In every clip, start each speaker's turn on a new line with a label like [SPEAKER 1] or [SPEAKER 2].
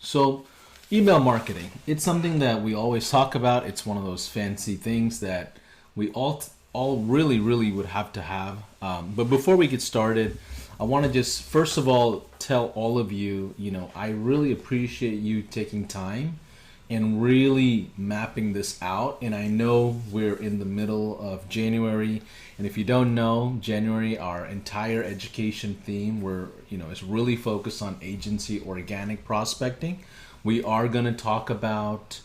[SPEAKER 1] So, email marketing, it's something that we always talk about. It's one of those fancy things that we all really would have to have. But before we get started, I want to just first of all tell all of you, I really appreciate you taking time and really mapping this out. And I know we're in the middle of January, and if you don't know, January, our entire education theme, is really focused on agency organic prospecting. We are going to talk about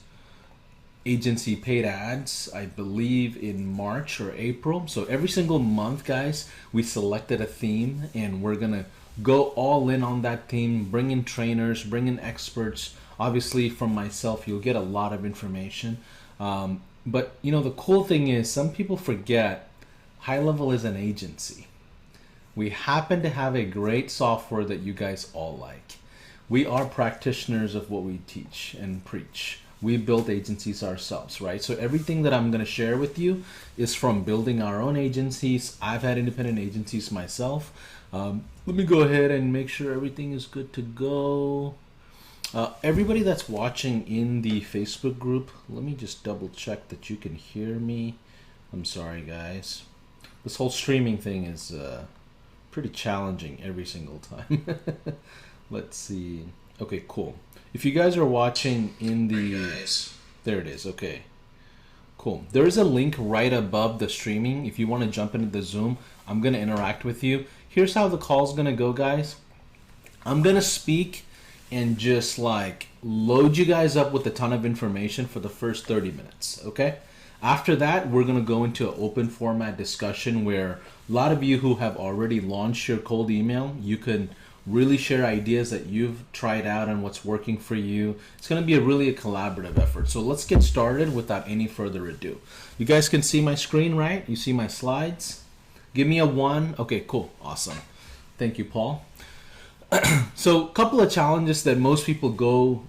[SPEAKER 1] agency paid ads, I believe in March or April. So every single month, guys, we selected a theme and we're going to go all in on that theme, bring in trainers, bring in experts. Obviously from myself, you'll get a lot of information. But the cool thing is some people forget High Level is an agency. We happen to have a great software that you guys all like. We are practitioners of what we teach and preach. We build agencies ourselves, right? So everything that I'm going to share with you is from building our own agencies. I've had independent agencies myself. Let me go ahead and make sure everything is good to go. Everybody that's watching in the Facebook group, let me just double check that you can hear me. I'm sorry, guys. This whole streaming thing is pretty challenging every single time. Let's see. Okay, cool. If you guys are watching in the... There it is. Okay. Cool. There is a link right above the streaming. If you want to jump into the Zoom, I'm going to interact with you. Here's how the call's going to go, guys. I'm going to speak and just load you guys up with a ton of information for the first 30 minutes. Okay? After that, we're going to go into an open format discussion where a lot of you who have already launched your cold email, you can really share ideas that you've tried out and what's working for you. It's going to be a collaborative effort. So let's get started without any further ado. You guys can see my screen, right? You see my slides? Give me a 1. Okay, cool. Awesome. Thank you, Paul. So a couple of challenges that most people go,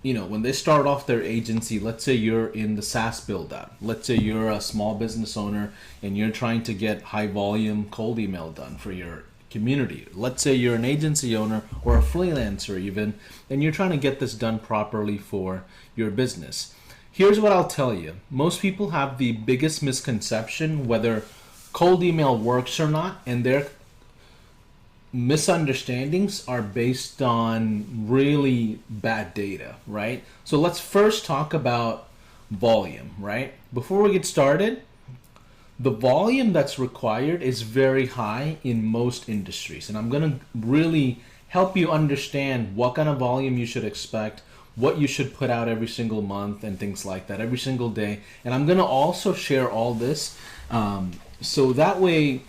[SPEAKER 1] when they start off their agency. Let's say you're in the SaaS build out. Let's say you're a small business owner and you're trying to get high volume cold email done for your community. Let's say you're an agency owner or a freelancer even, and you're trying to get this done properly for your business. Here's what I'll tell you. Most people have the biggest misconception whether cold email works or not, and their misunderstandings are based on really bad data, right? So let's first talk about volume, right? Before we get started, the volume that's required is very high in most industries. And I'm going to really help you understand what kind of volume you should expect, what you should put out every single month and things like that, every single day. And I'm going to also share all this so that way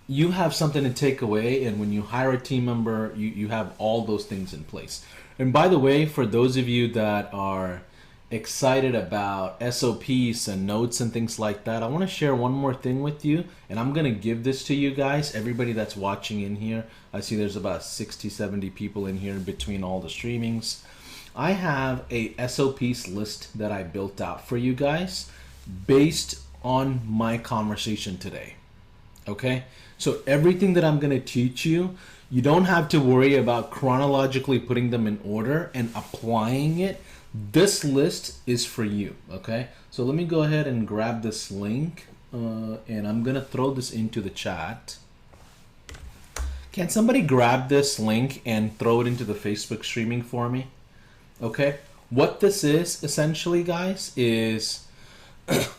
[SPEAKER 1] you have something to take away. And when you hire a team member, you have all those things in place. And by the way, for those of you that are excited about SOPs and notes and things like that, I want to share one more thing with you, and I'm going to give this to you guys, everybody that's watching in here. I see there's about 60-70 people in here between all the streamings. I have a SOPs list that I built out for you guys based on my conversation today. Okay, so everything that I'm going to teach you, you don't have to worry about chronologically putting them in order and applying it. This list is for you, okay? So let me go ahead and grab this link, and I'm going to throw this into the chat. Can somebody grab this link and throw it into the Facebook streaming for me? Okay? What this is, essentially, guys, is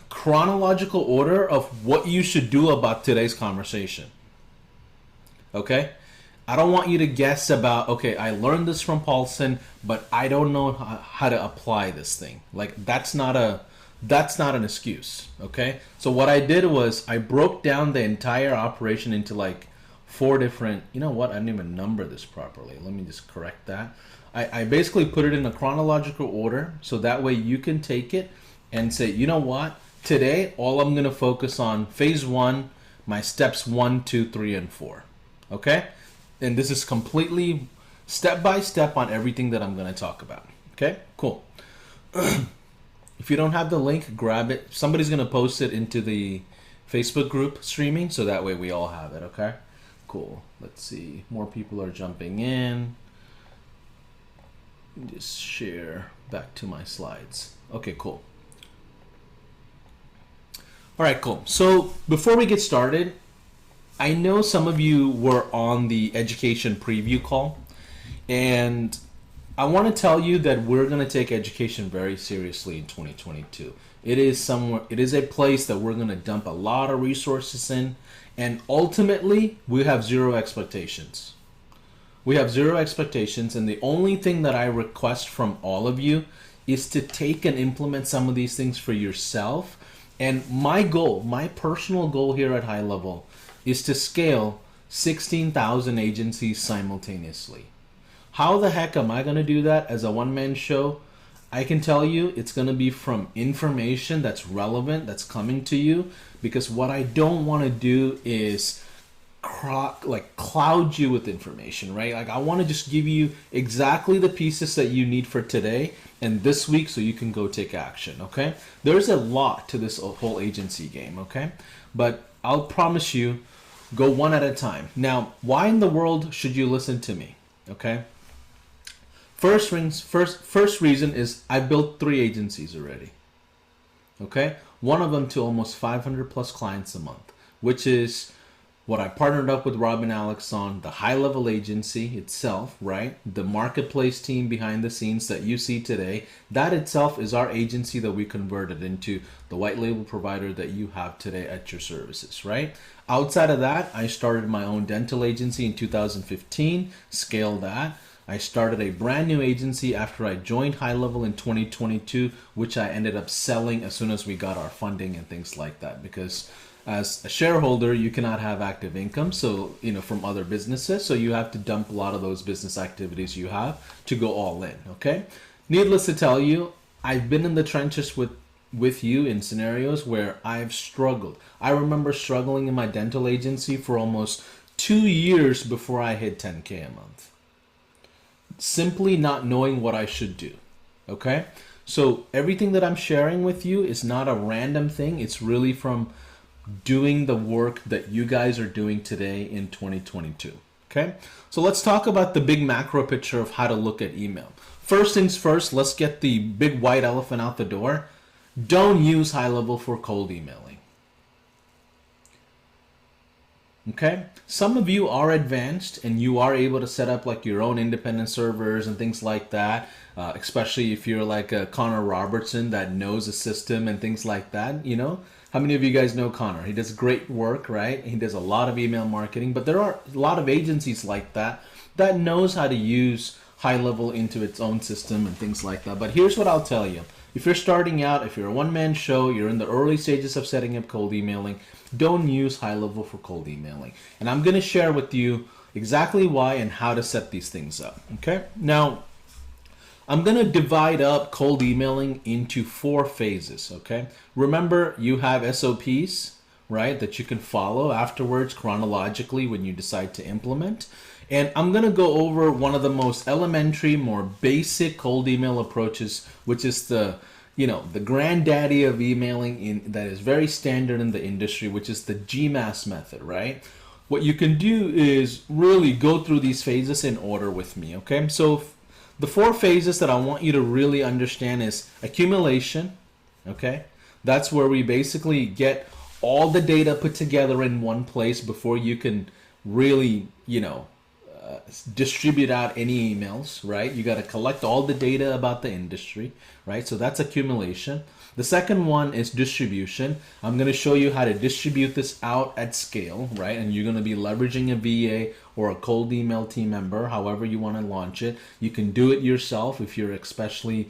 [SPEAKER 1] chronological order of what you should do about today's conversation. Okay? I don't want you to guess about, okay, I learned this from Paulson, but I don't know how to apply this thing. That's not an excuse, okay? So what I did was I broke down the entire operation into 4 different, I didn't even number this properly. Let me just correct that. I basically put it in a chronological order so that way you can take it and say, you know what? Today, all I'm going to focus on phase 1, my steps 1, 2, 3, and 4, okay? And this is completely step by step on everything that I'm going to talk about. Okay, cool. If you don't have the link, grab it. Somebody's going to post it into the Facebook group streaming, so that way we all have it. Okay, cool. Let's see. More people are jumping in. just share back to my slides. Okay, cool. All right, cool. So before we get started, I know some of you were on the education preview call, and I want to tell you that we're going to take education very seriously in 2022. It is a place that we're going to dump a lot of resources in, and ultimately we have zero expectations. We have zero expectations, and the only thing that I request from all of you is to take and implement some of these things for yourself. And my goal, my personal goal here at High Level, is to scale 16,000 agencies simultaneously. How the heck am I going to do that as a one-man show? I can tell you it's going to be from information that's relevant, that's coming to you, because what I don't want to do is cloud you with information, right? Like I want to just give you exactly the pieces that you need for today and this week so you can go take action, okay? There's a lot to this whole agency game, okay? But I'll promise you, go one at a time. Now, why in the world should you listen to me, okay? First reason is I built 3 agencies already, okay? One of them to almost 500 plus clients a month, which is what I partnered up with Rob and Alex on, the High Level agency itself, right? The marketplace team behind the scenes that you see today, that itself is our agency that we converted into the white label provider that you have today at your services, right? Outside of that, I started my own dental agency in 2015, scaled that. I started a brand new agency after I joined High Level in 2022, which I ended up selling as soon as we got our funding and things like that, because as a shareholder, you cannot have active income, so from other businesses, so you have to dump a lot of those business activities you have to go all in, okay? Needless to tell you, I've been in the trenches with you in scenarios where I've struggled. I remember struggling in my dental agency for almost 2 years before I hit 10K a month. Simply not knowing what I should do, okay? So everything that I'm sharing with you is not a random thing. It's really from doing the work that you guys are doing today in 2022, okay? So let's talk about the big macro picture of how to look at email. First things first, let's get the big white elephant out the door. Don't use High Level for cold emailing. Okay, some of you are advanced and you are able to set up like your own independent servers and things like that, especially if you're like a Connor Robertson that knows a system and things like that. How many of you guys know Connor? He does great work, right? He does a lot of email marketing, but there are a lot of agencies like that knows how to use High Level into its own system and things like that. But here's what I'll tell you. If you're starting out, if you're a one-man show, you're in the early stages of setting up cold emailing, don't use High Level for cold emailing. And I'm going to share with you exactly why and how to set these things up, okay? Now, I'm going to divide up cold emailing into 4 phases, okay? Remember, you have SOPs, right, that you can follow afterwards chronologically when you decide to implement. And I'm going to go over one of the most elementary, more basic cold email approaches, which is the granddaddy of emailing that is very standard in the industry, which is the GMAS method, right? What you can do is really go through these phases in order with me, okay? So the 4 phases that I want you to really understand is accumulation, okay? That's where we basically get all the data put together in one place before you can really, distribute out any emails, right? You got to collect all the data about the industry, right? So that's accumulation. The second one is distribution. I'm going to show you how to distribute this out at scale, right? And you're going to be leveraging a VA or a cold email team member, however you want to launch it. You can do it yourself if you're especially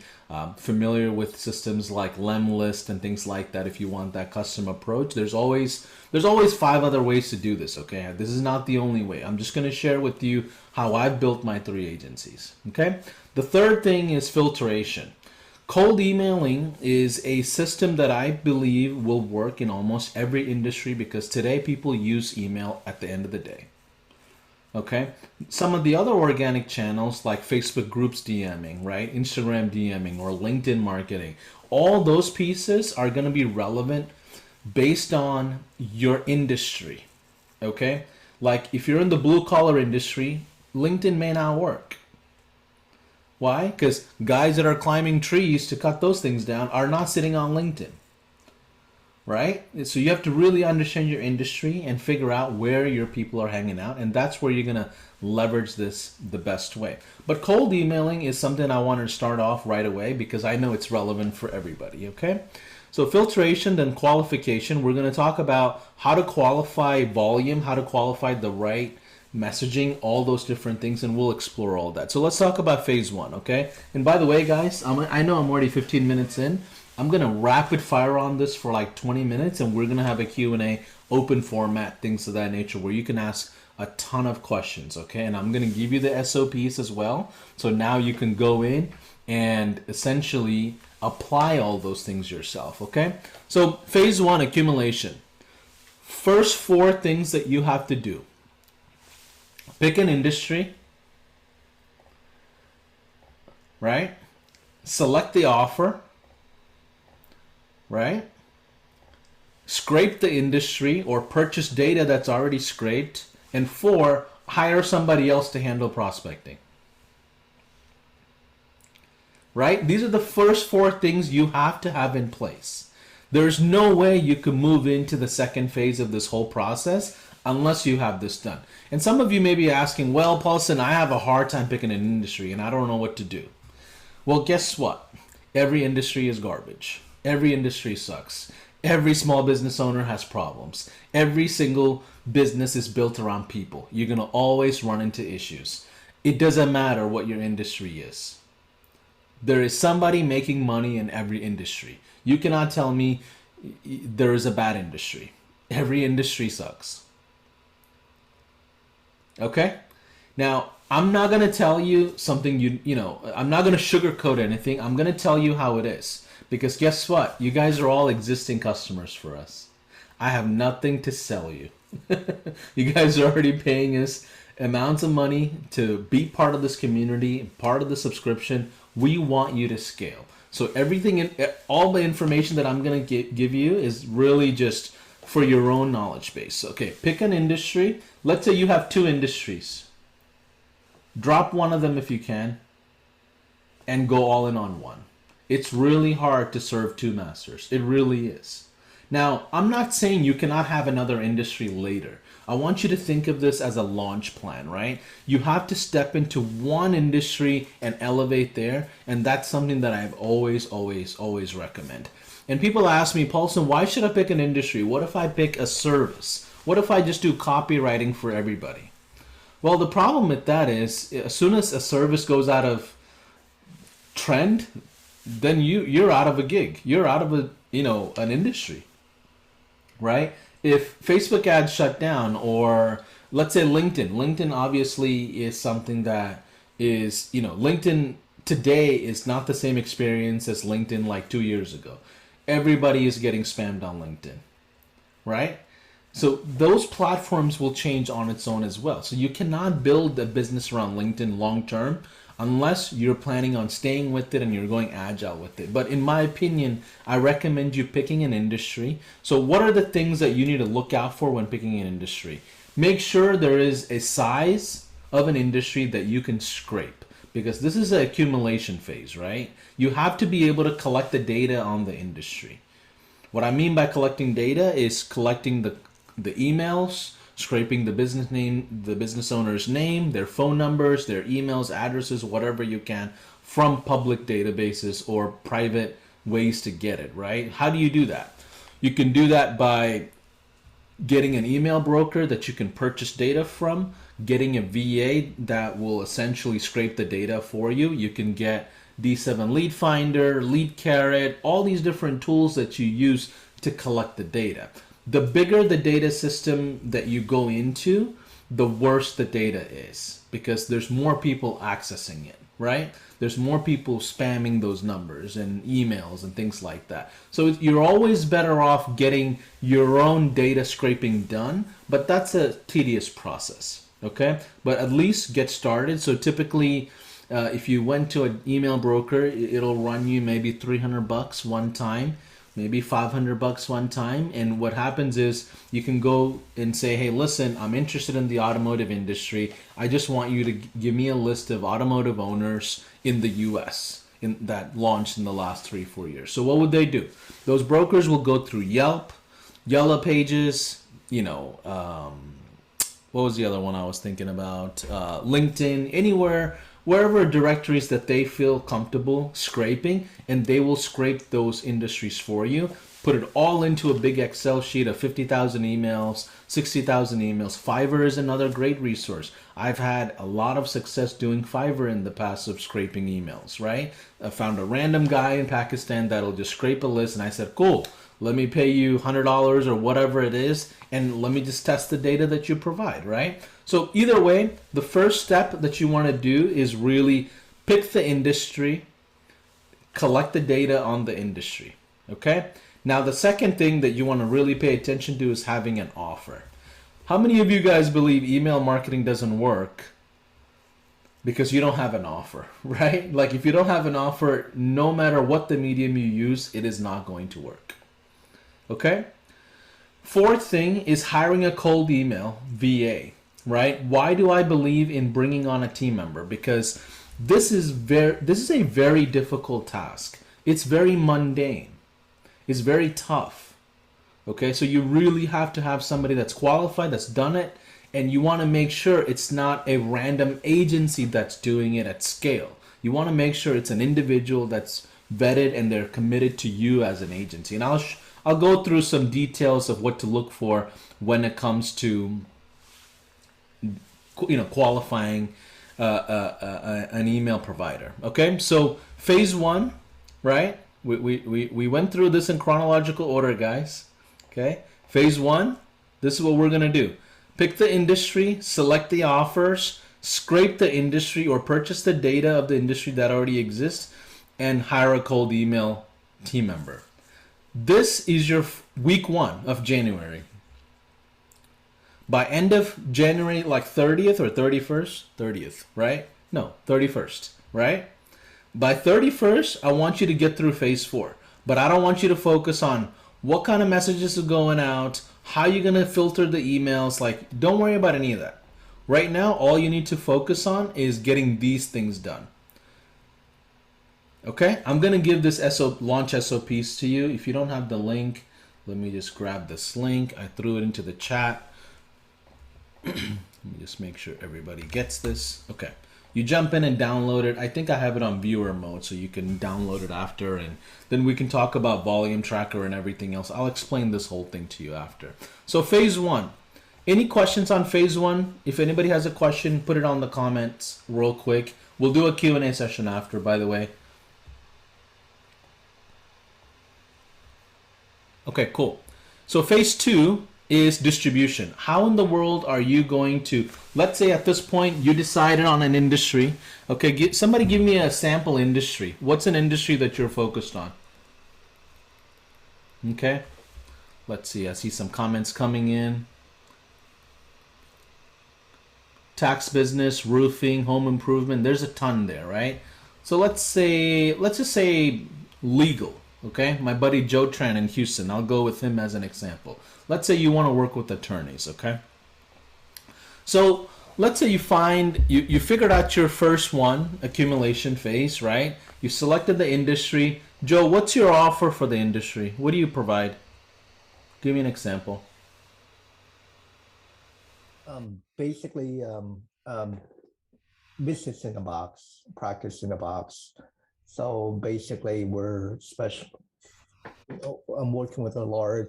[SPEAKER 1] familiar with systems like Lemlist and things like that. If you want that custom approach, there's always 5 other ways to do this, okay? This is not the only way. I'm just going to share with you how I've built my 3 agencies, okay? The third thing is filtration. Cold emailing is a system that I believe will work in almost every industry because today people use email at the end of the day. Okay, some of the other organic channels like Facebook groups DMing, right? Instagram DMing or LinkedIn marketing, all those pieces are going to be relevant based on your industry. Okay, like if you're in the blue collar industry, LinkedIn may not work. Why? Because guys that are climbing trees to cut those things down are not sitting on LinkedIn, right? So you have to really understand your industry and figure out where your people are hanging out, and that's where you're gonna leverage this the best way. But cold emailing is something I want to start off right away because I know it's relevant for everybody, okay? So filtration, then qualification. We're going to talk about how to qualify volume, how to qualify the right messaging, all those different things, and we'll explore all that. So let's talk about phase one, okay? And by the way, guys, I know I'm already 15 minutes in. I'm going to rapid fire on this for like 20 minutes, and we're going to have a Q&A, open format, things of that nature, where you can ask a ton of questions, okay? And I'm going to give you the SOPs as well. So now you can go in and essentially apply all those things yourself, okay? So phase one, accumulation. First 4 things that you have to do. Pick an industry, right? Select the offer, right? Scrape the industry or purchase data that's already scraped. And 4, hire somebody else to handle prospecting. Right? These are the first 4 things you have to have in place. There's no way you can move into the second phase of this whole process unless you have this done. And some of you may be asking, well, Paulson, I have a hard time picking an industry and I don't know what to do. Well, guess what? Every industry is garbage. Every industry sucks. Every small business owner has problems. Every single business is built around people. You're going to always run into issues. It doesn't matter what your industry is. There is somebody making money in every industry. You cannot tell me there is a bad industry. Every industry sucks. Okay? Now, I'm not going to tell you something I'm not going to sugarcoat anything. I'm going to tell you how it is. Because guess what? You guys are all existing customers for us. I have nothing to sell you. You guys are already paying us amounts of money to be part of this community, part of the subscription. We want you to scale. So all the information that I'm going to give you is really just for your own knowledge base. Okay, pick an industry. Let's say you have 2 industries. Drop one of them if you can and go all in on one. It's really hard to serve 2 masters. It really is. Now, I'm not saying you cannot have another industry later. I want you to think of this as a launch plan, right? You have to step into one industry and elevate there, and that's something that I've always recommend. And people ask me, Paulson, why should I pick an industry? What if I pick a service? What if I just do copywriting for everybody? Well, the problem with that is, as soon as a service goes out of trend, then you're out of a gig. You're out of an industry, right? If Facebook ads shut down, or let's say LinkedIn obviously is something that is, LinkedIn today is not the same experience as LinkedIn like 2 years ago. Everybody is getting spammed on LinkedIn, right? So those platforms will change on its own as well. So you cannot build a business around LinkedIn long term unless you're planning on staying with it and you're going agile with it. But in my opinion, I recommend you picking an industry. So what are the things that you need to look out for when picking an industry? Make sure there is a size of an industry that you can scrape, because this is an accumulation phase, right? You have to be able to collect the data on the industry. What I mean by collecting data is collecting the emails, scraping the business name, the business owner's name, their phone numbers, their emails, addresses, whatever you can from public databases or private ways to get it, right? How do you do that? You can do that by getting an email broker that you can purchase data from, getting a VA that will essentially scrape the data for you. You can get D7 Lead Finder, Lead Carrot, all these different tools that you use to collect the data. The bigger the data system that you go into, the worse the data is, because there's more people accessing it, right? There's more people spamming those numbers and emails and things like that. So you're always better off getting your own data scraping done, but that's a tedious process, okay? But at least get started. So typically, if you went to an email broker, it'll run you maybe $300 one time, maybe $500 one time. And what happens is you can go and say, hey, listen, I'm interested in the automotive industry. I just want you to give me a list of automotive owners in the US that launched in the last 3-4 years. So what would they do? Those brokers will go through Yelp, Yellow Pages, what was the other one I was thinking about? LinkedIn, anywhere, wherever directories that they feel comfortable scraping, and they will scrape those industries for you. Put it all into a big Excel sheet of 50,000 emails, 60,000 emails. Fiverr is another great resource. I've had a lot of success doing Fiverr in the past of scraping emails, right? I found a random guy in Pakistan that'll just scrape a list, and I said, cool, let me pay you $100 or whatever it is, and let me just test the data that you provide, right? So either way, the first step that you want to do is really pick the industry, collect the data on the industry, okay? Now, the second thing that you want to really pay attention to is having an offer. How many of you guys believe email marketing doesn't work because you don't have an offer, right? Like if you don't have an offer, no matter what the medium you use, it is not going to work, okay? Fourth thing is hiring a cold email VA, right? Why do I believe in bringing on a team member? Because this is a very difficult task. It's very mundane. It's very tough. Okay, so you really have to have somebody that's qualified, that's done it, and you want to make sure it's not a random agency that's doing it at scale. You want to make sure it's an individual that's vetted and they're committed to you as an agency. And I'll go through some details of what to look for when it comes to qualifying an email provider. Okay, so phase one, right? We went through this in chronological order, guys. Okay, phase one, this is what we're gonna do. Pick the industry, select the offers, scrape the industry or purchase the data of the industry that already exists, and hire a cold email team member. This is your week 1 of January. By end of January, like 30th or 31st, 30th, right? No, 31st, right? By 31st, I want you to get through phase 4, but I don't want you to focus on what kind of messages are going out, how you're going to filter the emails. Like, don't worry about any of that. Right now, all you need to focus on is getting these things done. Okay, I'm going to give this launch SOPs to you. If you don't have the link, let me just grab this link. I threw it into the chat. Let me just make sure everybody gets this. Okay. You jump in and download it. I think I have it on viewer mode, so you can download it after, and then we can talk about volume tracker and everything else. I'll explain this whole thing to you after. So phase 1. Any questions on phase 1? If anybody has a question, put it on the comments real quick. We'll do a Q&A session after, by the way. Okay, cool. So phase 2 is distribution. How in the world are you going to, let's say at this point you decided on an industry. Okay, somebody give me a sample industry. What's an industry that you're focused on? Okay, let's see. I see some comments coming in. Tax business, roofing, home improvement. There's a ton there, right? So let's just say legal. Okay, my buddy Joe Tran in Houston, I'll go with him as an example. Let's say you want to work with attorneys, okay? So let's say you figured out your first one, accumulation phase, right? You selected the industry. Joe, what's your offer for the industry? What do you provide? Give me an example.
[SPEAKER 2] Basically, business in a box, practice in a box. So basically, we're special. I'm working with a lawyer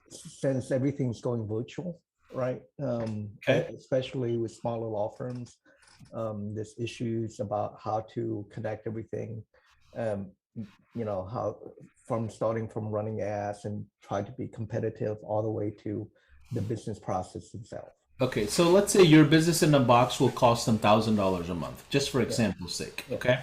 [SPEAKER 2] since everything's going virtual, right?
[SPEAKER 1] Okay.
[SPEAKER 2] Especially with smaller law firms, there's issues about how to connect everything. How starting from running ads and try to be competitive all the way to the business process itself.
[SPEAKER 1] Okay, so let's say your business in a box will cost them $1,000 a month, just for example's sake. Okay?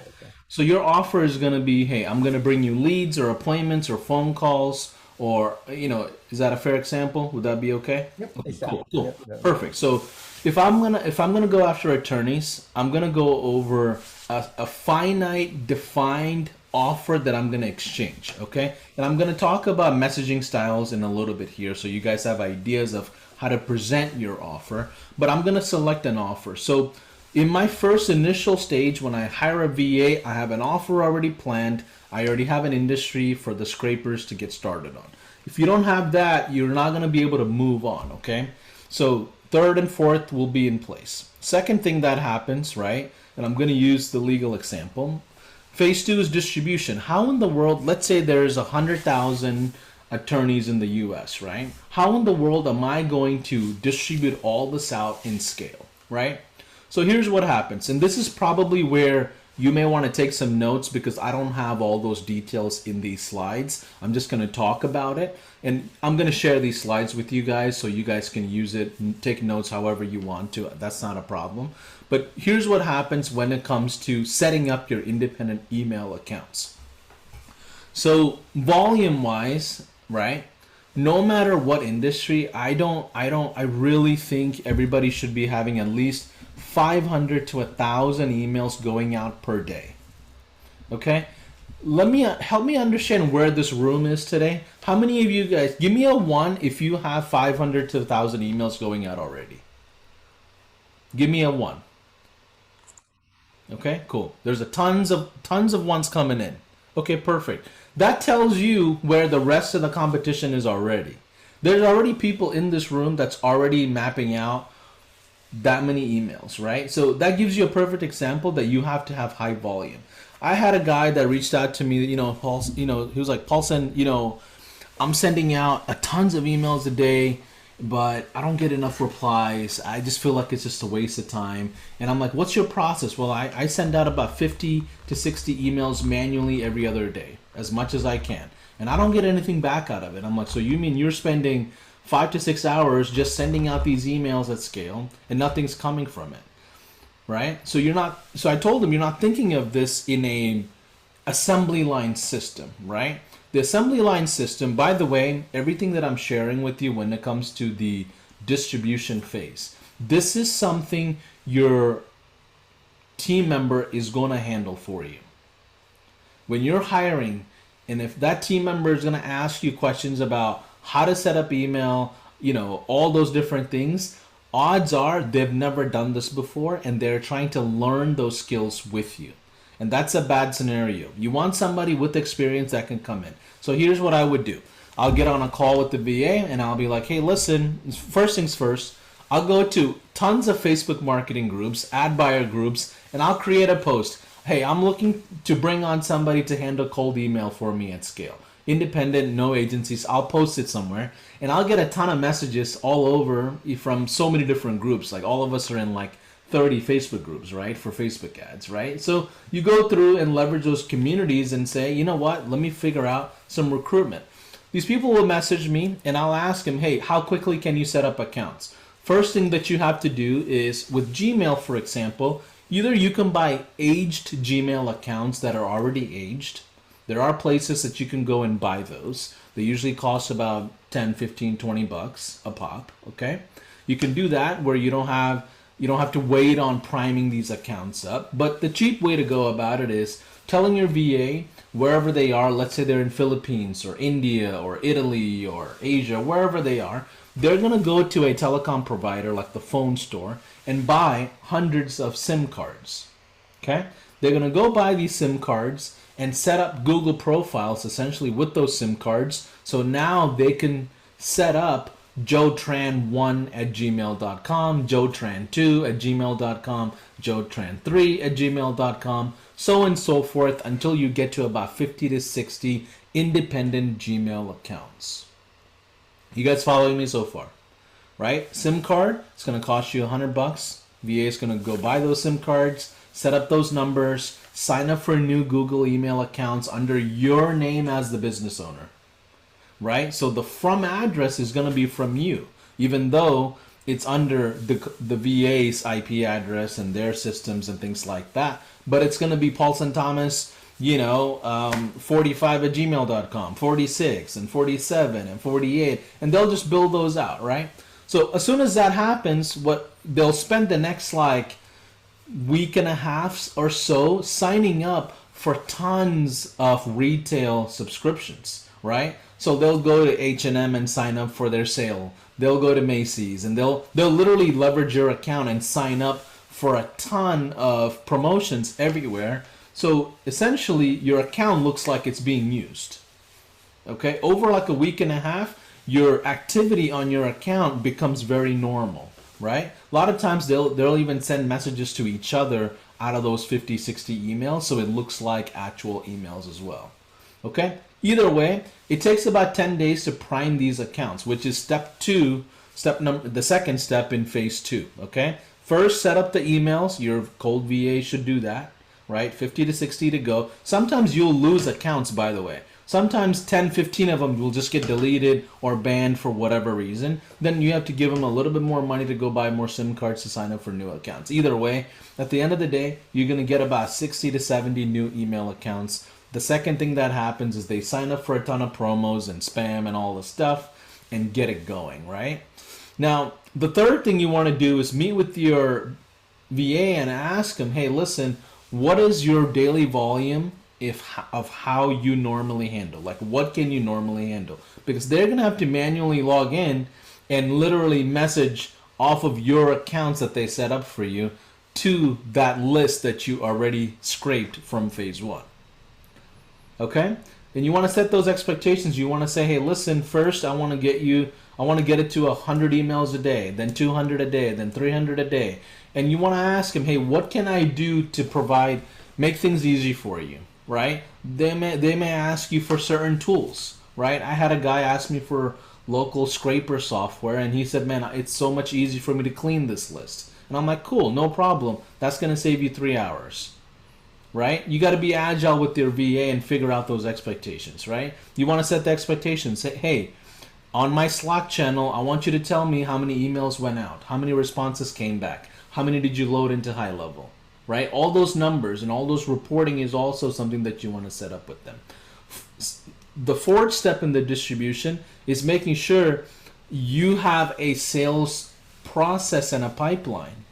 [SPEAKER 1] So your offer is going to be, hey, I'm going to bring you leads or appointments or phone calls, or is that a fair example? Would that be okay?
[SPEAKER 2] Yep.
[SPEAKER 1] Okay,
[SPEAKER 2] Exactly.
[SPEAKER 1] cool.
[SPEAKER 2] Yep.
[SPEAKER 1] Perfect. So if I'm gonna go after attorneys, I'm gonna go over a finite defined offer that I'm gonna exchange. Okay, and I'm gonna talk about messaging styles in a little bit here, so you guys have ideas of how to present your offer. But I'm gonna select an offer. So In my first initial stage, when I hire a VA, I have an offer already planned. I already have an industry for the scrapers to get started on. If you don't have that, you're not going to be able to move on, okay? So third and fourth will be in place. Second thing that happens, right? And I'm going to use the legal example. Phase two is distribution. How in the world, let's say there's 100,000 attorneys in the US, right? How in the world am I going to distribute all this out in scale, right? So here's what happens. And this is probably where you may want to take some notes because I don't have all those details in these slides. I'm just going to talk about it. And I'm going to share these slides with you guys so you guys can use it and take notes however you want to. That's not a problem. But here's what happens when it comes to setting up your independent email accounts. So volume wise, right? No matter what industry, I really think everybody should be having at least 500 to 1,000 emails going out per day. Okay? Help me understand where this room is today. How many of you guys, give me a 1 if you have 500 to 1,000 emails going out already. Give me a 1. Okay, cool. There's tons of ones coming in. Okay, perfect. That tells you where the rest of the competition is already. There's already people in this room that's already mapping out that many emails, right? So that gives you a perfect example that you have to have high volume. I had a guy that reached out to me, Paul, he was like, Paulson, I'm sending out tons of emails a day, but I don't get enough replies. I just feel like it's just a waste of time. And I'm like, what's your process? Well, I send out about 50 to 60 emails manually every other day, as much as I can. And I don't get anything back out of it. I'm like, so you mean you're spending 5 to 6 hours just sending out these emails at scale and nothing's coming from it, right? So I told him, you're not thinking of this in a assembly line system, right? The assembly line system, by the way, everything that I'm sharing with you when it comes to the distribution phase, this is something your team member is going to handle for you. When you're hiring, and if that team member is going to ask you questions about how to set up email, all those different things, odds are they've never done this before and they're trying to learn those skills with you. And that's a bad scenario. You want somebody with experience that can come in. So here's what I would do. I'll get on a call with the VA and I'll be like, hey, listen, first things first, I'll go to tons of Facebook marketing groups, ad buyer groups, and I'll create a post. Hey, I'm looking to bring on somebody to handle cold email for me at scale. Independent, no agencies. I'll post it somewhere and I'll get a ton of messages all over from so many different groups. Like all of us are in like 30 Facebook groups, right? For Facebook ads, right? So you go through and leverage those communities and say, you know what? Let me figure out some recruitment. These people will message me and I'll ask them, hey, how quickly can you set up accounts? First thing that you have to do is with Gmail, for example, either you can buy aged Gmail accounts that are already aged. There are places that you can go and buy those. They usually cost about 10, 15, 20 bucks a pop, okay? You can do that where you don't have to wait on priming these accounts up. But the cheap way to go about it is telling your VA wherever they are, let's say they're in Philippines or India or Italy or Asia, wherever they are, they're going to go to a telecom provider like the phone store and buy hundreds of SIM cards, okay? They're going to go buy these SIM cards and set up Google profiles essentially with those SIM cards. So now they can set up joetran1@gmail.com, joetran2@gmail.com, joetran3@gmail.com, so and so forth until you get to about 50 to 60 independent Gmail accounts. You guys following me so far? Right? SIM card, it's going to cost you $100. VA is going to go buy those SIM cards, set up those numbers, sign up for new Google email accounts under your name as the business owner. Right? So the from address is going to be from you, even though it's under the VA's IP address and their systems and things like that. But it's going to be Paulson Thomas, 45@gmail.com, 46 and 47 and 48, and they'll just build those out, right? So as soon as that happens, what they'll spend the next week and a half or so signing up for tons of retail subscriptions, right? So they'll go to H&M and sign up for their sale. They'll go to Macy's and they'll literally leverage your account and sign up for a ton of promotions everywhere. So essentially your account looks like it's being used. Okay, over like a week and a half, your activity on your account becomes very normal, right? A lot of times they'll even send messages to each other out of those 50, 60 emails, so it looks like actual emails as well. Okay? Either way, it takes about 10 days to prime these accounts, which is the second step in phase 2, okay? First, set up the emails. Your cold VA should do that, right? 50 to 60 to go. Sometimes you'll lose accounts, by the way. Sometimes 10, 15 of them will just get deleted or banned for whatever reason. Then you have to give them a little bit more money to go buy more SIM cards to sign up for new accounts. Either way, at the end of the day, you're going to get about 60 to 70 new email accounts. The second thing that happens is they sign up for a ton of promos and spam and all the stuff and get it going, right? Now, the third thing you want to do is meet with your VA and ask them, hey, listen, what is your daily volume of how you normally handle? Like, what can you normally handle? Because they're going to have to manually log in and literally message off of your accounts that they set up for you to that list that you already scraped from phase 1. Okay? And you want to set those expectations. You want to say, hey, listen, first I want to get it to 100 emails a day, then 200 a day, then 300 a day. And you want to ask them, hey, what can I do to make things easy for you? Right? They may ask you for certain tools, right? I had a guy ask me for local scraper software, and he said, man, it's so much easier for me to clean this list. And I'm like, cool, no problem. That's going to save you 3 hours, right? You got to be agile with your VA and figure out those expectations, right? You want to set the expectations. Say, hey, on my Slack channel, I want you to tell me how many emails went out, how many responses came back, how many did you load into high level. Right? All those numbers and all those reporting is also something that you want to set up with them. The fourth step in the distribution is making sure you have a sales process and a pipeline.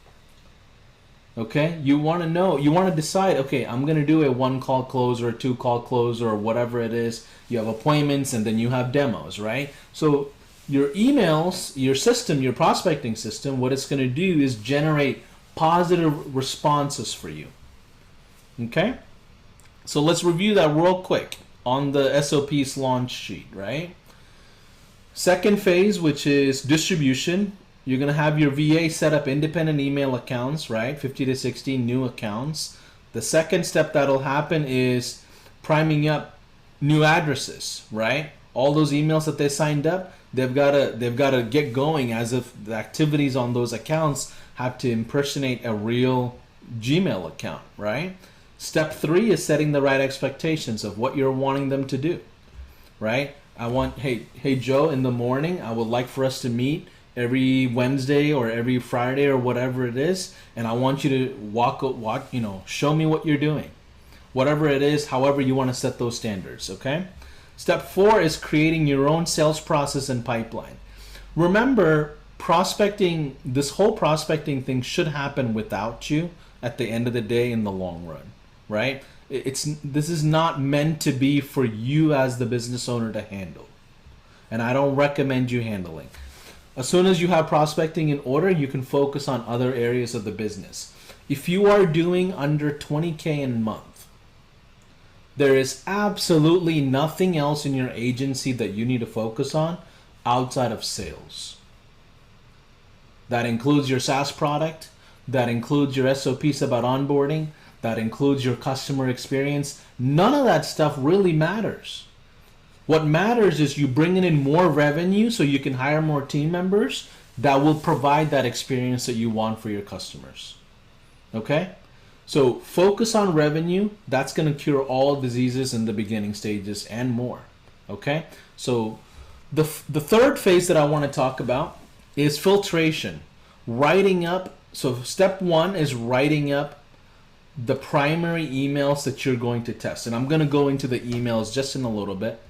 [SPEAKER 1] Okay? You want to decide, okay, I'm going to do a 1-call close or a 2-call close or whatever it is. You have appointments and then you have demos, right? So your emails, your system, your prospecting system, what it's going to do is generate positive responses for you. Okay? So let's review that real quick on the SOP's launch sheet, right? Second phase, which is distribution. You're going to have your VA set up independent email accounts, right? 50 to 60 new accounts. The second step that'll happen is priming up new addresses, right? All those emails that they signed up, they've got to get going as if the activities on those accounts have to impersonate a real Gmail account, right? Step 3 is setting the right expectations of what you're wanting them to do, right? Hey Joe, in the morning, I would like for us to meet every Wednesday or every Friday or whatever it is, and I want you to show me what you're doing. Whatever it is, however you want to set those standards, okay? Step 4 is creating your own sales process and pipeline. Remember, this whole prospecting thing should happen without you at the end of the day in the long run, right? This is not meant to be for you as the business owner to handle. And I don't recommend you handling. As soon as you have prospecting in order, you can focus on other areas of the business. If you are doing under 20K a month, there is absolutely nothing else in your agency that you need to focus on outside of sales. That includes your SaaS product, that includes your SOPs about onboarding, that includes your customer experience. None of that stuff really matters. What matters is you bringing in more revenue so you can hire more team members that will provide that experience that you want for your customers. Okay? So focus on revenue. That's going to cure all diseases in the beginning stages and more. Okay? So the third phase that I want to talk about is filtration. So step 1 is writing up the primary emails that you're going to test. And I'm going to go into the emails just in a little bit.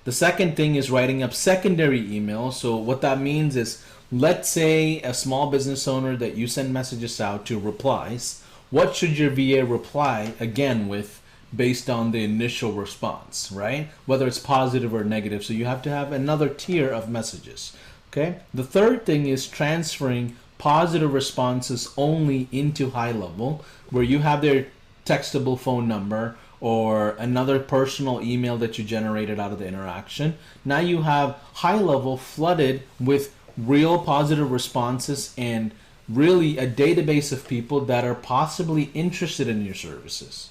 [SPEAKER 1] The second thing is writing up secondary emails. So what that means is, let's say a small business owner that you send messages out to replies. What should your VA reply again with based on the initial response, right? Whether it's positive or negative. So you have to have another tier of messages. Okay. The third thing is transferring positive responses only into high level, where you have their textable phone number or another personal email that you generated out of the interaction. Now you have high level flooded with real positive responses and really a database of people that are possibly interested in your services,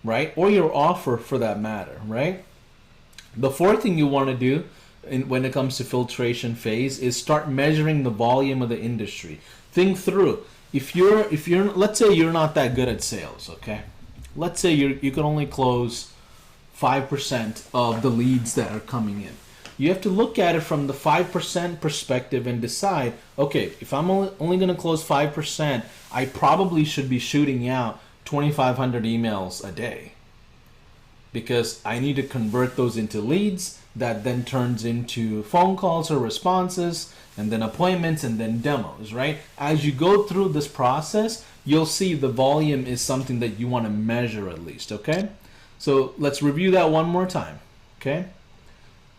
[SPEAKER 1] right? Or your offer for that matter, right? The fourth thing you want to do when it comes to filtration phase is start measuring the volume of the industry. Think through, if you're let's say you're not that good at sales, okay? Let's say you can only close 5% of the leads that are coming in. You have to look at it from the 5% perspective and decide, okay, if I'm only going to close 5%, I probably should be shooting out 2,500 emails a day, because I need to convert those into leads that then turns into phone calls or responses, and then appointments, and then demos, right? As you go through this process, you'll see the volume is something that you want to measure at least, okay? So let's review that one more time, okay?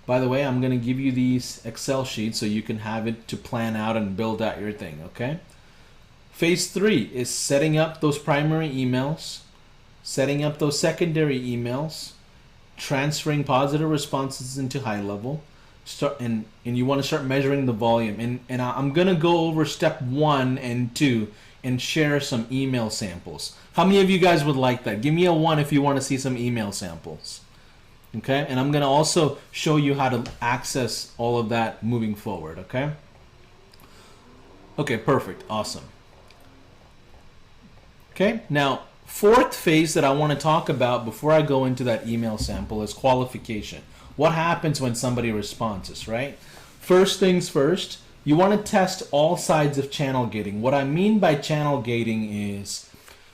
[SPEAKER 1] By the way, I'm going to give you these Excel sheets so you can have it to plan out and build out your thing, okay? Phase 3 is setting up those primary emails, setting up those secondary emails, transferring positive responses into high level, and you want to start measuring the volume. And I'm going to go over step 1 and 2 and share some email samples. How many of you guys would like that? Give me a 1 if you want to see some email samples. Okay, and I'm going to also show you how to access all of that moving forward, okay? Okay, perfect, awesome. Okay, now fourth phase that I want to talk about before I go into that email sample is qualification. What happens when somebody responds, right? First things first, you want to test all sides of channel gating. What I mean by channel gating is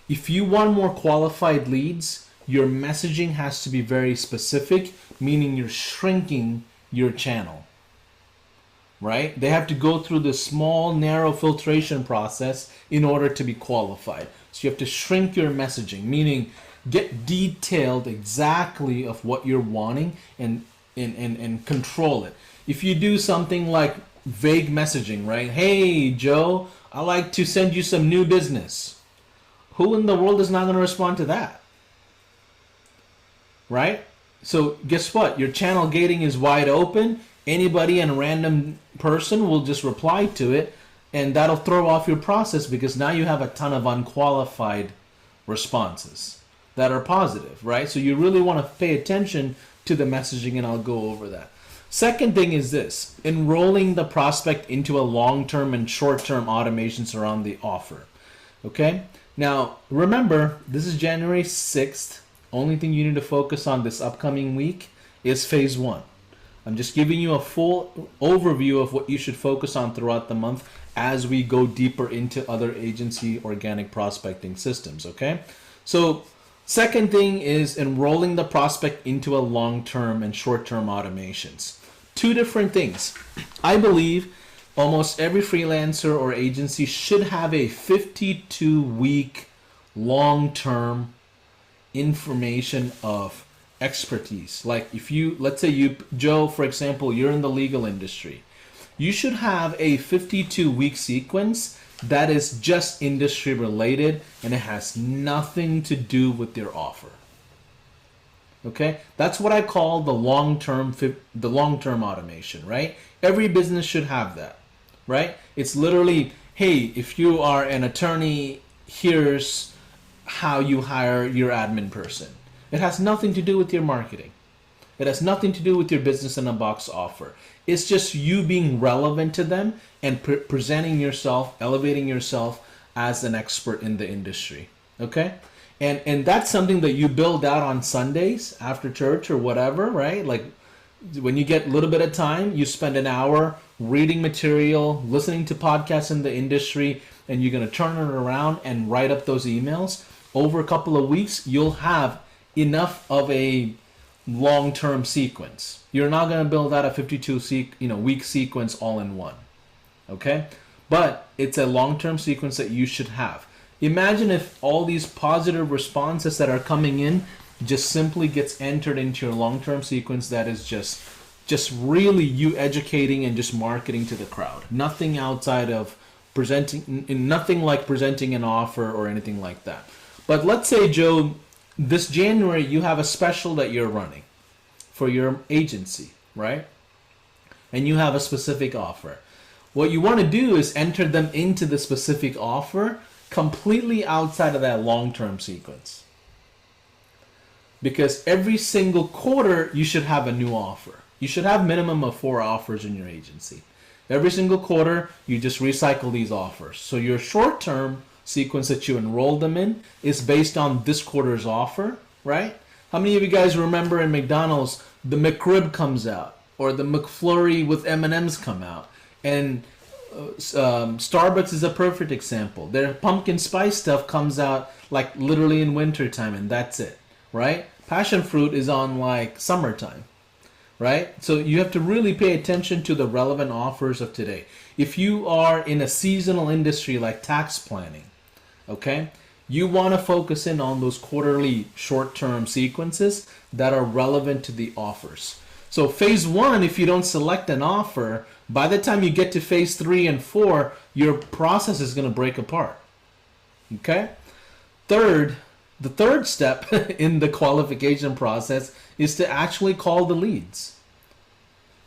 [SPEAKER 1] if you want more qualified leads, your messaging has to be very specific, meaning you're shrinking your channel, right? They have to go through the small, narrow filtration process in order to be qualified. So you have to shrink your messaging, meaning get detailed exactly of what you're wanting and control it. If you do something like vague messaging, right? Hey, Joe, I like to send you some new business. Who in the world is not going to respond to that? Right? So guess what? Your channel gating is wide open. Anybody and a random person will just reply to it, and that'll throw off your process because now you have a ton of unqualified responses that are positive, right? So you really want to pay attention to the messaging, and I'll go over that. Second thing is this, enrolling the prospect into a long-term and short-term automations around the offer. Okay? Now, remember, this is January 6th. Only thing you need to focus on this upcoming week is phase 1. I'm just giving you a full overview of what you should focus on throughout the month as we go deeper into other agency organic prospecting systems, okay? So second thing is enrolling the prospect into a long-term and short-term automations. Two different things. I believe almost every freelancer or agency should have a 52-week long-term information of expertise. Like if you, let's say you, Joe, for example, you're in the legal industry, you should have a 52-week sequence that is just industry related and it has nothing to do with your offer. Okay, that's what I call the long-term automation, right? Every business should have that, right? It's literally, hey, if you are an attorney, here's how you hire your admin person. It has nothing to do with your marketing. It has nothing to do with your business in a box offer. It's just you being relevant to them and presenting yourself, elevating yourself as an expert in the industry. Okay? And that's something that you build out on Sundays after church or whatever, right? Like when you get a little bit of time, you spend an hour reading material, listening to podcasts in the industry, and you're going to turn it around and write up those emails. Over a couple of weeks, you'll have enough of a long-term sequence. You're not going to build out a 52-week sequence all in one, okay? But it's a long-term sequence that you should have. Imagine if all these positive responses that are coming in just simply gets entered into your long-term sequence that is just really you educating and just marketing to the crowd. Nothing outside of presenting in nothing like presenting an offer or anything like that. But let's say, Joe, this January you have a special that you're running for your agency, right? And you have a specific offer. What you want to do is enter them into the specific offer completely outside of that long-term sequence. Because every single quarter you should have a new offer. You should have minimum of 4 offers in your agency. Every single quarter you just recycle these offers. So your short-term sequence that you enroll them in is based on this quarter's offer, right? How many of you guys remember in McDonald's the McRib comes out or the McFlurry with M&Ms come out? And Starbucks is a perfect example. Their pumpkin spice stuff comes out like literally in wintertime, and that's it, right? Passion fruit is on like summertime, right? So you have to really pay attention to the relevant offers of today. If you are in a seasonal industry like tax planning, okay, you want to focus in on those quarterly short-term sequences that are relevant to the offers. So phase 1, if you don't select an offer, by the time you get to phase 3 and 4, your process is going to break apart. Okay? The third step in the qualification process is to actually call the leads.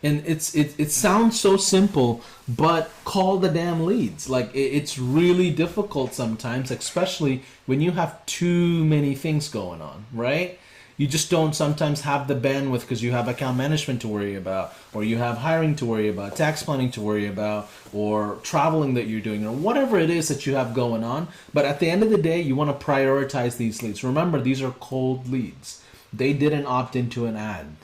[SPEAKER 1] And it sounds so simple, but call the damn leads. Like it's really difficult sometimes, especially when you have too many things going on, right? You just don't sometimes have the bandwidth because you have account management to worry about, or you have hiring to worry about, tax planning to worry about, or traveling that you're doing, or whatever it is that you have going on. But at the end of the day, you want to prioritize these leads. Remember, these are cold leads. They didn't opt into an ad.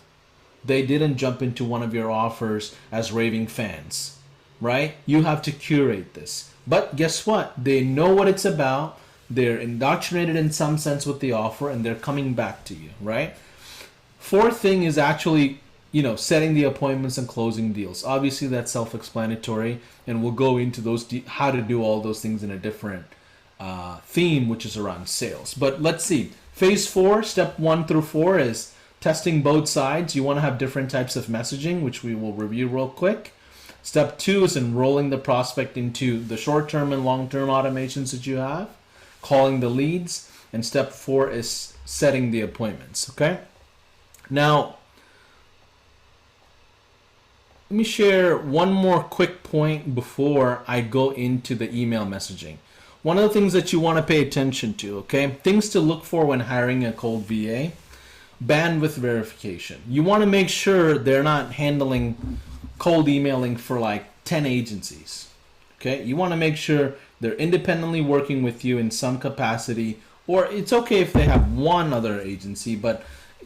[SPEAKER 1] They didn't jump into one of your offers as raving fans, right? You have to curate this. But guess what? They know what it's about. They're indoctrinated in some sense with the offer, and they're coming back to you, right? Fourth thing is actually, setting the appointments and closing deals. Obviously, that's self-explanatory, and we'll go into those how to do all those things in a different theme, which is around sales. But let's see. Phase 4, step 1 through 4 is testing both sides. You want to have different types of messaging, which we will review real quick. Step 2 is enrolling the prospect into the short-term and long-term automations that you have, calling the leads, and step 4 is setting the appointments, okay? Now, let me share one more quick point before I go into the email messaging. One of the things that you want to pay attention to, okay? Things to look for when hiring a cold VA, bandwidth verification. You want to make sure they're not handling cold emailing for like 10 agencies, okay? You want to make sure they're independently working with you in some capacity, or it's okay if they have one other agency,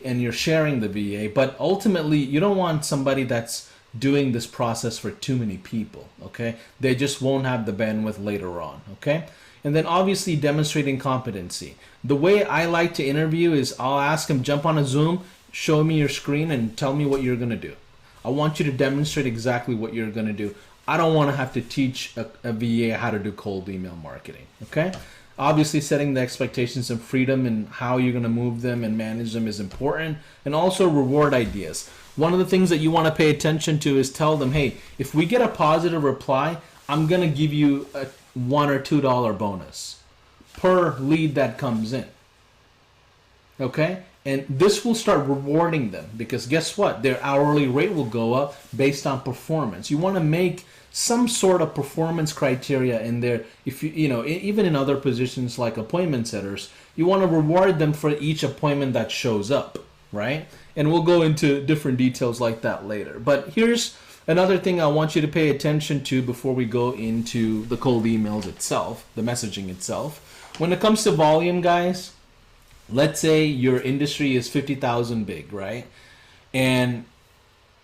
[SPEAKER 1] and you're sharing the VA, but ultimately you don't want somebody that's doing this process for too many people, okay? They just won't have the bandwidth later on, okay? And then obviously demonstrating competency. The way I like to interview is I'll ask them, jump on a Zoom, show me your screen, and tell me what you're going to do. I want you to demonstrate exactly what you're going to do. I don't want to have to teach a VA how to do cold email marketing, okay? Obviously, setting the expectations of freedom and how you're going to move them and manage them is important, and also reward ideas. One of the things that you want to pay attention to is tell them, hey, if we get a positive reply, I'm going to give you a $1 or $2 bonus per lead that comes in, okay? And this will start rewarding them because guess what? Their hourly rate will go up based on performance. You want to make some sort of performance criteria in there. If even in other positions like appointment setters, you want to reward them for each appointment that shows up, right? And we'll go into different details like that later. But here's another thing I want you to pay attention to before we go into the cold emails itself, the messaging itself. When it comes to volume, guys, let's say your industry is 50,000 big, right? And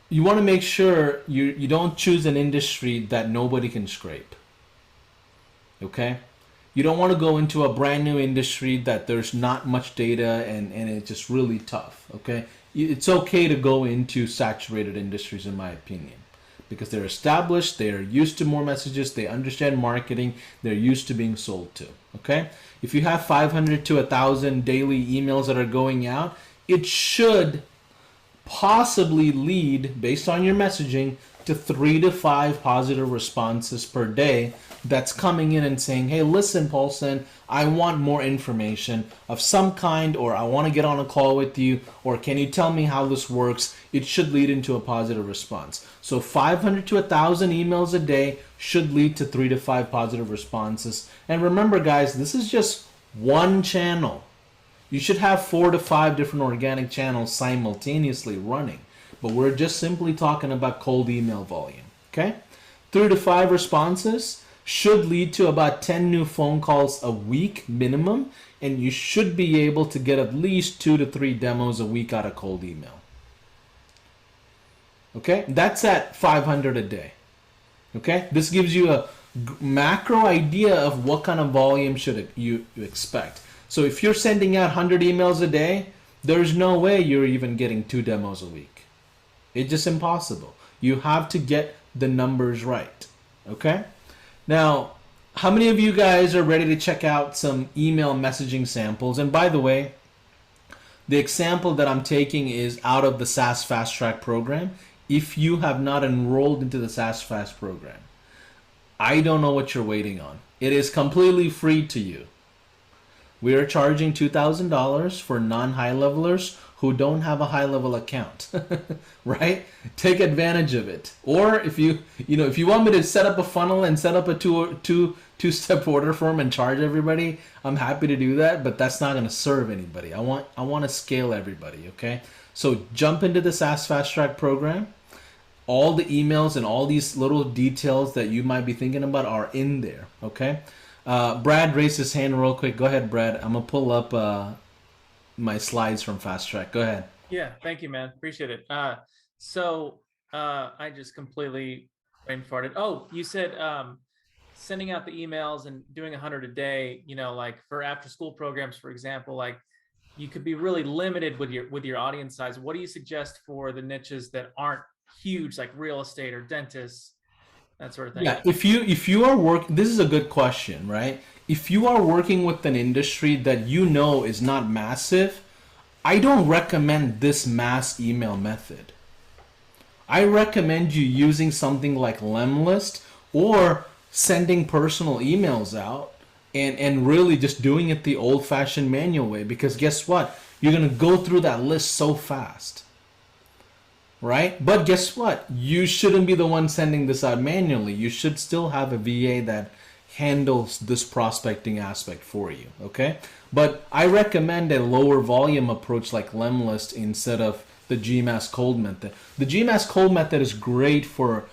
[SPEAKER 1] you want to make sure you don't choose an industry that nobody can scrape, okay? You don't want to go into a brand new industry that there's not much data and it's just really tough, okay? It's okay to go into saturated industries, in my opinion, because they're established, they're used to more messages, they understand marketing, they're used to being sold to, okay? If you have 500 to 1,000 daily emails that are going out, it should possibly lead, based on your messaging, to 3 to 5 positive responses per day that's coming in and saying, hey, listen, Paulson, I want more information of some kind, or I want to get on a call with you, or can you tell me how this works? It should lead into a positive response. So 500 to 1,000 emails a day should lead to 3 to 5 positive responses. And remember, guys, this is just one channel. You should have 4 to 5 different organic channels simultaneously running. But we're just simply talking about cold email volume. Okay? 3 to 5 responses should lead to about 10 new phone calls a week minimum. And you should be able to get at least 2 to 3 demos a week out of cold email. Okay? That's at 500 a day. Okay? This gives you a macro idea of what kind of volume should you expect. So if you're sending out 100 emails a day, there's no way you're even getting 2 demos a week. It's just impossible. You have to get the numbers right. Okay? Now, how many of you guys are ready to check out some email messaging samples? And by the way, the example that I'm taking is out of the SaaS Fast Track program. If you have not enrolled into the SaaS Fast program, I don't know what you're waiting on. It is completely free to you. We are charging $2,000 for non-high levelers who don't have a high level account, right? Take advantage of it. Or if you want me to set up a funnel and set up a two-step order form and charge everybody, I'm happy to do that, but that's not going to serve anybody. I want to scale everybody, okay? So jump into the SaaS Fast Track program. All the emails and all these little details that you might be thinking about are in there, okay? Brad raised his hand real quick. Go ahead, Brad. I'm going to pull up my slides from Fast Track. Go ahead.
[SPEAKER 3] Yeah, thank you, man. Appreciate it. I just completely brain farted. Oh, you said sending out the emails and doing 100 a day, like for after school programs, for example, like you could be really limited with your audience size. What do you suggest for the niches that aren't huge, like real estate or dentists? That sort of thing.
[SPEAKER 1] Yeah, if you are working, this is a good question, right? If you are working with an industry that you know is not massive, I don't recommend this mass email method. I recommend you using something like Lemlist or sending personal emails out and really just doing it the old-fashioned manual way, because guess what? You're going to go through that list so fast. Right? But guess what? You shouldn't be the one sending this out manually. You should still have a VA that handles this prospecting aspect for you. Okay? But I recommend a lower volume approach like Lemlist instead of the GMAS cold method. The GMAS cold method is great for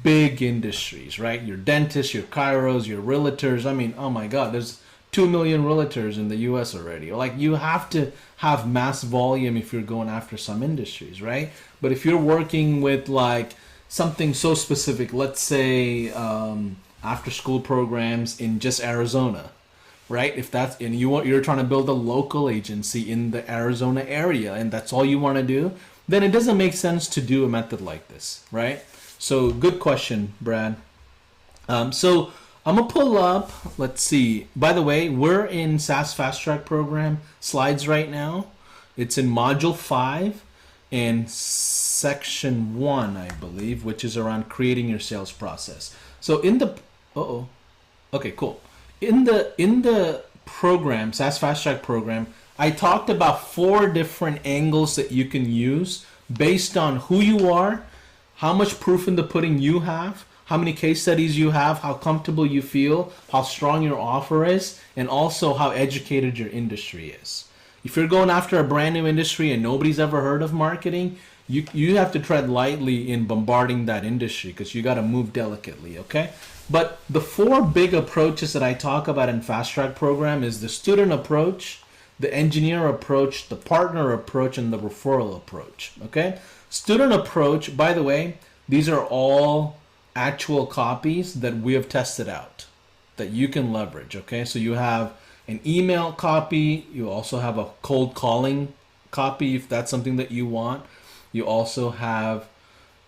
[SPEAKER 1] big industries, right? Your dentists, your chiros, your realtors. I mean, oh my God, there's 2 million realtors in the US already. Like, you have to have mass volume if you're going after some industries, right? But if you're working with like something so specific, let's say after school programs in just Arizona, right? If that's, and you're trying to build a local agency in the Arizona area and that's all you want to do, then it doesn't make sense to do a method like this, right? So good question, Brad. So I'm going to pull up, let's see. By the way, we're in SaaS Fast Track program slides right now. It's in module 5 and section 1, I believe, which is around creating your sales process. So in the, okay, cool. In the program, SaaS Fast Track program, I talked about 4 different angles that you can use based on who you are, how much proof in the pudding you have, how many case studies you have, how comfortable you feel, how strong your offer is, and also how educated your industry is. If you're going after a brand new industry and nobody's ever heard of marketing, you have to tread lightly in bombarding that industry because you got to move delicately, okay? But the 4 big approaches that I talk about in Fast Track program is the student approach, the engineer approach, the partner approach, and the referral approach, okay? Student approach, by the way, these are all actual copies that we have tested out that you can leverage, okay? So you have an email copy, you also have a cold calling copy if that's something that you want. You also have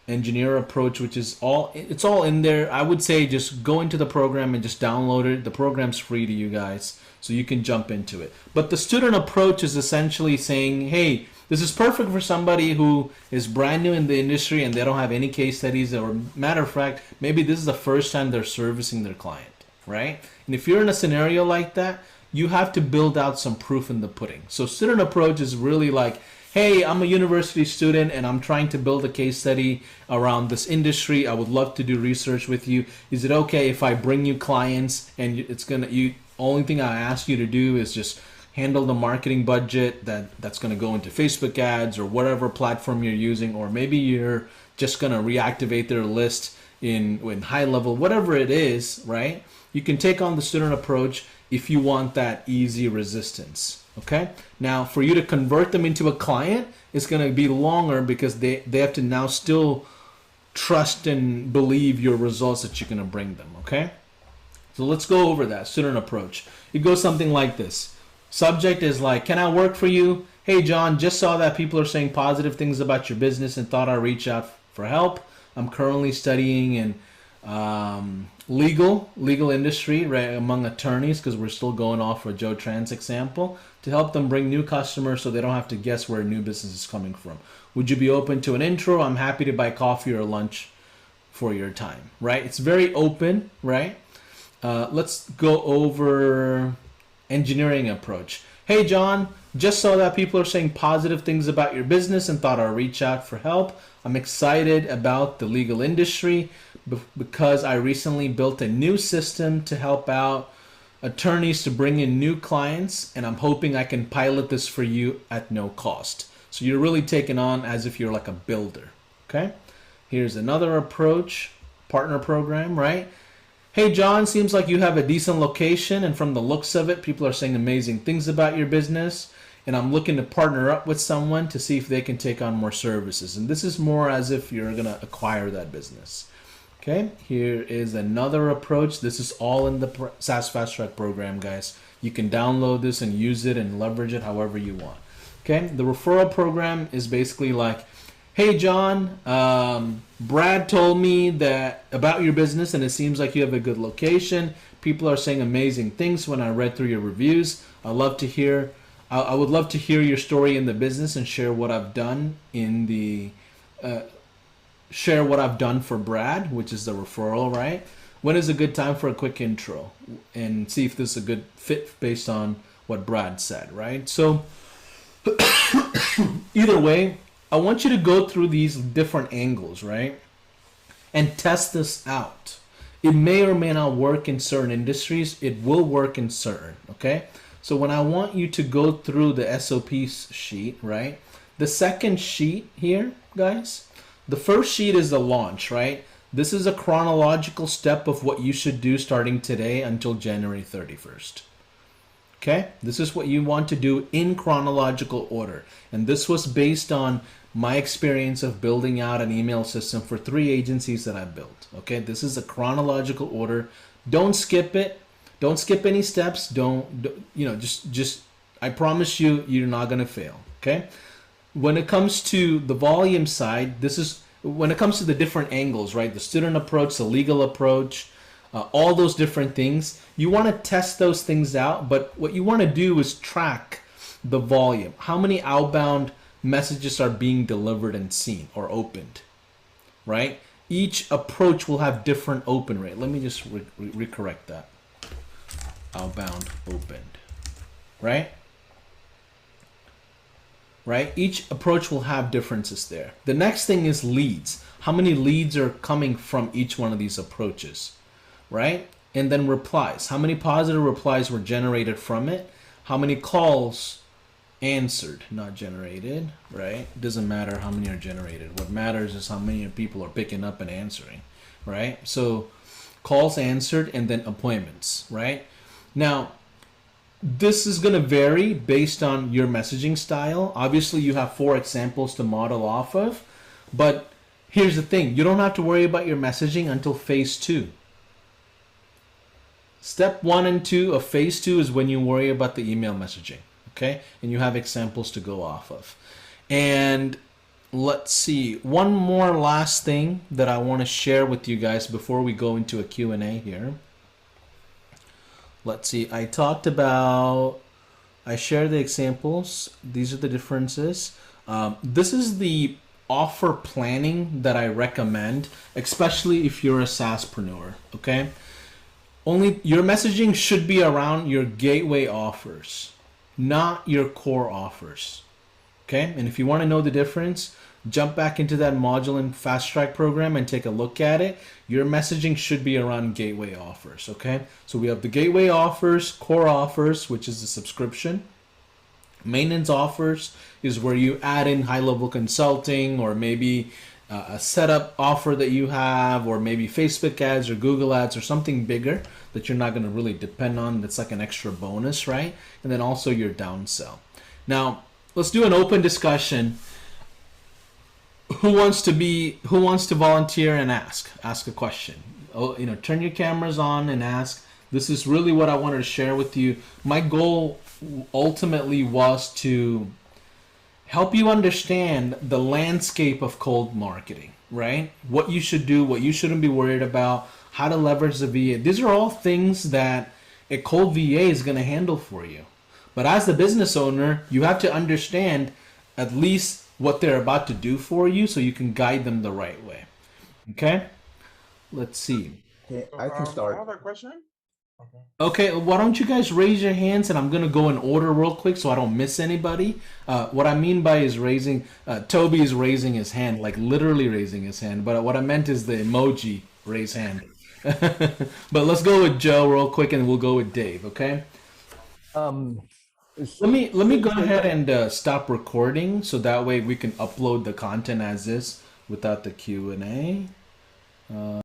[SPEAKER 1] engineer approach, which is all in there. I would say just go into the program and just download it. The program's free to you guys, so you can jump into it. But the student approach is essentially saying, hey, This is perfect for somebody who is brand new in the industry and they don't have any case studies, or matter of fact, maybe this is the first time they're servicing their client, right? And if you're in a scenario like that, you have to build out some proof in the pudding. So student approach is really like, hey, I'm a university student and I'm trying to build a case study around this industry. I would love to do research with you. Is it okay if I bring you clients and only thing I ask you to do is just handle the marketing budget that's going to go into Facebook ads or whatever platform you're using, or maybe you're just going to reactivate their list in high level, whatever it is, right? You can take on the student approach if you want that easy resistance. Okay. Now, for you to convert them into a client, it's going to be longer because they have to now still trust and believe your results that you're going to bring them. Okay. So let's go over that student approach. It goes something like this. Subject is like, can I work for you? Hey, John, just saw that people are saying positive things about your business and thought I'd reach out for help. I'm currently studying in legal industry, right, among attorneys, because we're still going off for Joe Tran's example, to help them bring new customers so they don't have to guess where a new business is coming from. Would you be open to an intro? I'm happy to buy coffee or lunch for your time, right? It's very open, right? Let's go over engineering approach. Hey, John, just saw that people are saying positive things about your business and thought I'd reach out for help. I'm excited about the legal industry because I recently built a new system to help out attorneys to bring in new clients, and I'm hoping I can pilot this for you at no cost. So you're really taking on as if you're like a builder. Okay. Here's another approach, partner program, right? Hey, John, seems like you have a decent location, and from the looks of it, people are saying amazing things about your business, and I'm looking to partner up with someone to see if they can take on more services. And this is more as if you're going to acquire that business. Okay, here is another approach. This is all in the SaaS Fast Track program, guys. You can download this and use it and leverage it however you want. Okay, the referral program is basically like, hey, John, Brad told me that about your business and it seems like you have a good location. People are saying amazing things when I read through your reviews. I would love to hear your story in the business and share what I've done share what I've done for Brad, which is the referral, right? When is a good time for a quick intro and see if this is a good fit based on what Brad said, right? So either way, I want you to go through these different angles, right? And test this out. It may or may not work in certain industries. It will work in certain, okay? So when I want you to go through the SOP sheet, right? The second sheet here, guys, the first sheet is the launch, right? This is a chronological step of what you should do starting today until January 31st. Okay? This is what you want to do in chronological order. And this was based on my experience of building out an email system for 3 agencies that I built. Okay? This is a chronological order. Don't skip it. Don't skip any steps. Just I promise you, you're not going to fail. Okay? When it comes to the volume side, this is when it comes to the different angles, right? The student approach, the legal approach, all those different things. You want to test those things out, but what you want to do is track the volume. How many outbound messages are being delivered and seen or opened, right? Each approach will have different open rate. Let me just recorrect that. Outbound opened, right? Right? Each approach will have differences there. The next thing is leads. How many leads are coming from each one of these approaches, right? And then replies. How many positive replies were generated from it? How many calls answered, not generated, right? It doesn't matter how many are generated. What matters is how many people are picking up and answering, right? So calls answered and then appointments, right? Now, this is going to vary based on your messaging style. Obviously, you have 4 examples to model off of, but here's the thing. You don't have to worry about your messaging until phase 2. Step 1 and 2 of phase 2 is when you worry about the email messaging, okay? And you have examples to go off of. And let's see, one more last thing that I want to share with you guys before we go into a Q&A here. Let's see, I shared the examples. These are the differences. This is the offer planning that I recommend, especially if you're a SaaSpreneur. Okay, only your messaging should be around your gateway offers, not your core offers. Okay, and if you want to know the difference, jump back into that module and fast track program and take a look at it. Your messaging should be around gateway offers. Okay, so we have the gateway offers, core offers, which is the subscription. Maintenance offers is where you add in high level consulting, or maybe a setup offer that you have, or maybe Facebook ads or Google ads or something bigger that you're not going to really depend on. That's like an extra bonus, right? And then also your downsell. Now, let's do an open discussion. Who wants to volunteer and ask a question? Oh, turn your cameras on and ask. This is really what I wanted to share with you. My goal ultimately was to help you understand the landscape of cold marketing, right? What you should do, what you shouldn't be worried about, how to leverage the VA. These are all things that a cold VA is going to handle for you. But as the business owner, you have to understand at least what they're about to do for you so you can guide them the right way. Okay? Let's see.
[SPEAKER 2] Okay, I can start.
[SPEAKER 4] I have a question.
[SPEAKER 1] Okay, why don't you guys raise your hands, and I'm going to go in order real quick so I don't miss anybody. What I mean by is raising, Toby is raising his hand, like literally raising his hand, but what I meant is the emoji raise hand. But let's go with Joe real quick, and we'll go with Dave, okay? Let me go ahead and stop recording so that way we can upload the content as is without the Q&A.